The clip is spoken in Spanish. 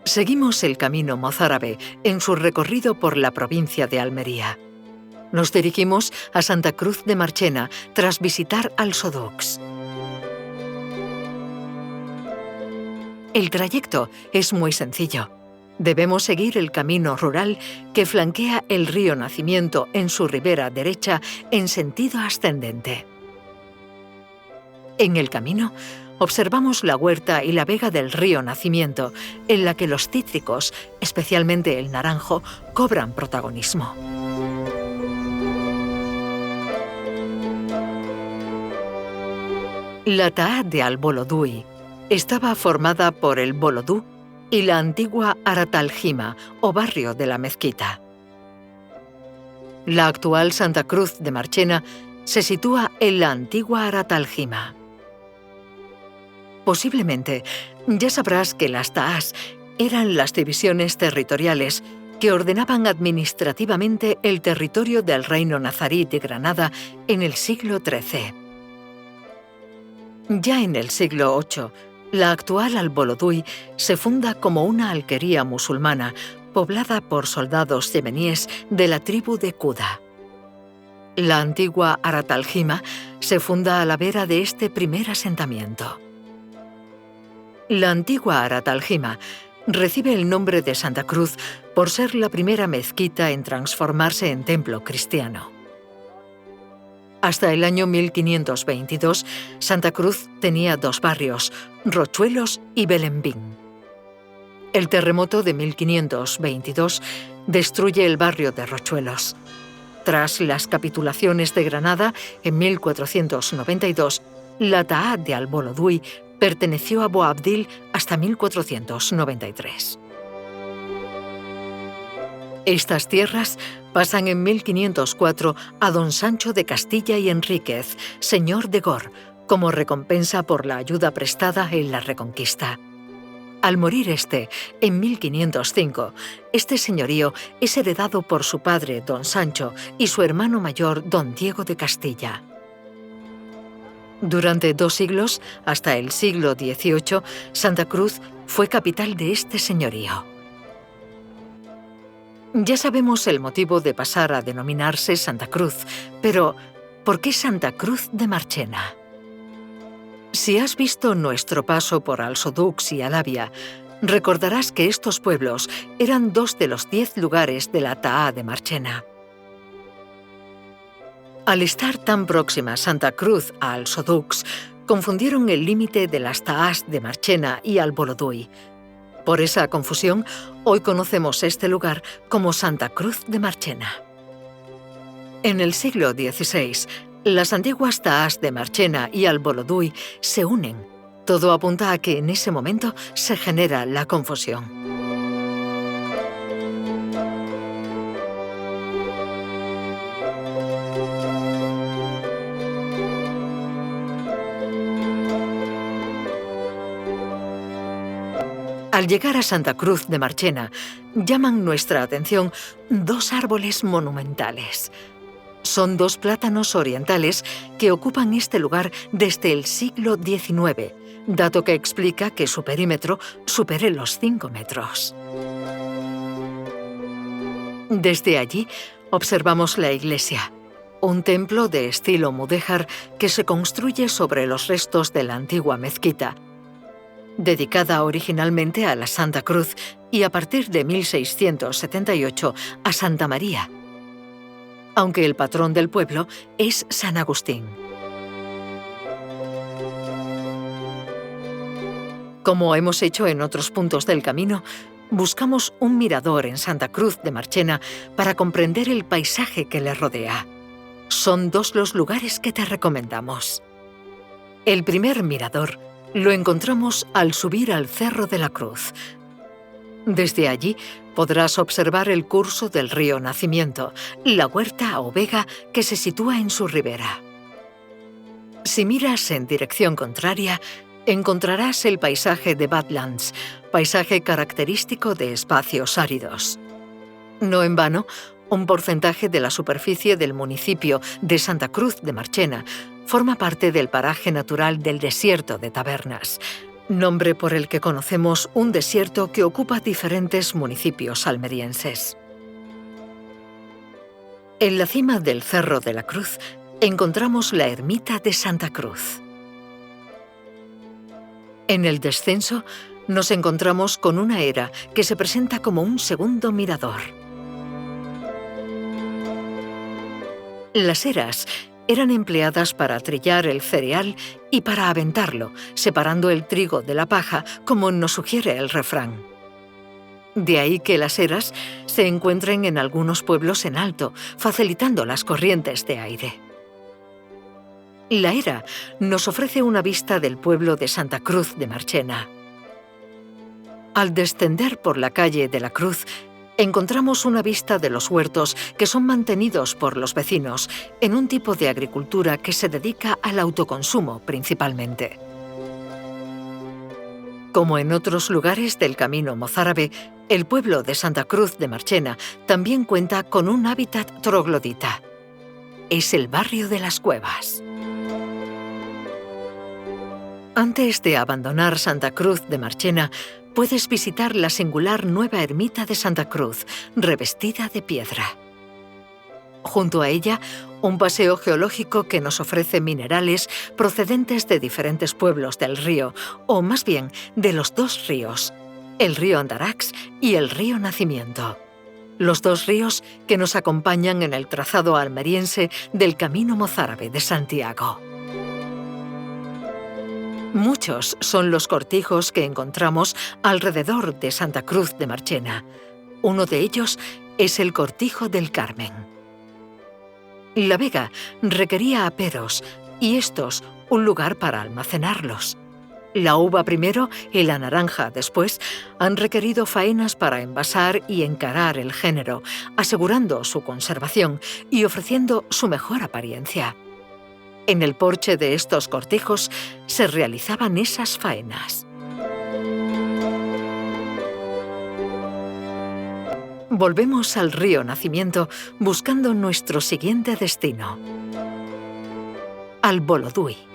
Seguimos el camino mozárabe en su recorrido por la provincia de Almería. Nos dirigimos a Santa Cruz de Marchena tras visitar Alsodux. El trayecto es muy sencillo. Debemos seguir el camino rural que flanquea el río Nacimiento en su ribera derecha en sentido ascendente. En el camino, observamos la huerta y la vega del río Nacimiento, en la que los cítricos, especialmente el naranjo, cobran protagonismo. La Taá de Al-Bolodui estaba formada por el Bolodú y la antigua Aratal-Jima, o barrio de la mezquita. La actual Santa Cruz de Marchena se sitúa en la antigua Aratal-Jima. Posiblemente ya sabrás que las taás eran las divisiones territoriales que ordenaban administrativamente el territorio del reino nazarí de Granada en el siglo XIII. Ya en el siglo VIII, la actual Al-Bolodui se funda como una alquería musulmana poblada por soldados yemeníes de la tribu de Quda. La antigua Aratal-Jima se funda a la vera de este primer asentamiento. La antigua Aratal-Jima recibe el nombre de Santa Cruz por ser la primera mezquita en transformarse en templo cristiano. Hasta el año 1522, Santa Cruz tenía dos barrios, Rochuelos y Belembín. El terremoto de 1522 destruye el barrio de Rochuelos. Tras las capitulaciones de Granada en 1492, la Taá de Al-Bolodui perteneció a Boabdil hasta 1493. Estas tierras pasan en 1504 a don Sancho de Castilla y Enríquez, señor de Gor, como recompensa por la ayuda prestada en la Reconquista. Al morir en 1505, este señorío es heredado por su padre, don Sancho, y su hermano mayor, don Diego de Castilla. Durante 2 siglos, hasta el siglo XVIII, Santa Cruz fue capital de este señorío. Ya sabemos el motivo de pasar a denominarse Santa Cruz, pero ¿por qué Santa Cruz de Marchena? Si has visto nuestro paso por Alsodux y Alavia, recordarás que estos pueblos eran 2 de los 10 lugares de la Taá de Marchena. Al estar tan próxima Santa Cruz a Alsodux, confundieron el límite de las Taás de Marchena y Al-Bolodui. Por esa confusión, hoy conocemos este lugar como Santa Cruz de Marchena. En el siglo XVI, las antiguas Taás de Marchena y Al-Bolodui se unen. Todo apunta a que en ese momento se genera la confusión. Al llegar a Santa Cruz de Marchena, llaman nuestra atención 2 árboles monumentales. Son 2 plátanos orientales que ocupan este lugar desde el siglo XIX, dato que explica que su perímetro supere los 5 metros. Desde allí observamos la iglesia, un templo de estilo mudéjar que se construye sobre los restos de la antigua mezquita, dedicada originalmente a la Santa Cruz y a partir de 1678 a Santa María, aunque el patrón del pueblo es San Agustín. Como hemos hecho en otros puntos del camino, buscamos un mirador en Santa Cruz de Marchena para comprender el paisaje que le rodea. Son 2 los lugares que te recomendamos. El primer mirador lo encontramos al subir al Cerro de la Cruz. Desde allí podrás observar el curso del río Nacimiento, la huerta o vega que se sitúa en su ribera. Si miras en dirección contraria, encontrarás el paisaje de Badlands, paisaje característico de espacios áridos. No en vano, un porcentaje de la superficie del municipio de Santa Cruz de Marchena forma parte del paraje natural del desierto de Tabernas, nombre por el que conocemos un desierto que ocupa diferentes municipios almerienses. En la cima del Cerro de la Cruz encontramos la ermita de Santa Cruz. En el descenso nos encontramos con una era que se presenta como un segundo mirador. Las eras eran empleadas para trillar el cereal y para aventarlo, separando el trigo de la paja, como nos sugiere el refrán. De ahí que las eras se encuentren en algunos pueblos en alto, facilitando las corrientes de aire. La era nos ofrece una vista del pueblo de Santa Cruz de Marchena. Al descender por la calle de la Cruz, encontramos una vista de los huertos que son mantenidos por los vecinos en un tipo de agricultura que se dedica al autoconsumo principalmente. Como en otros lugares del camino mozárabe, el pueblo de Santa Cruz de Marchena también cuenta con un hábitat troglodita. Es el barrio de las cuevas. Antes de abandonar Santa Cruz de Marchena, puedes visitar la singular nueva ermita de Santa Cruz, revestida de piedra. Junto a ella, un paseo geológico que nos ofrece minerales procedentes de diferentes pueblos del río, o más bien de los dos ríos, el río Andarax y el río Nacimiento. Los dos ríos que nos acompañan en el trazado almeriense del Camino Mozárabe de Santiago. Muchos son los cortijos que encontramos alrededor de Santa Cruz de Marchena. Uno de ellos es el Cortijo del Carmen. La vega requería aperos y estos un lugar para almacenarlos. La uva primero y la naranja después han requerido faenas para envasar y encarar el género, asegurando su conservación y ofreciendo su mejor apariencia. En el porche de estos cortijos se realizaban esas faenas. Volvemos al río Nacimiento buscando nuestro siguiente destino, al Bolodui.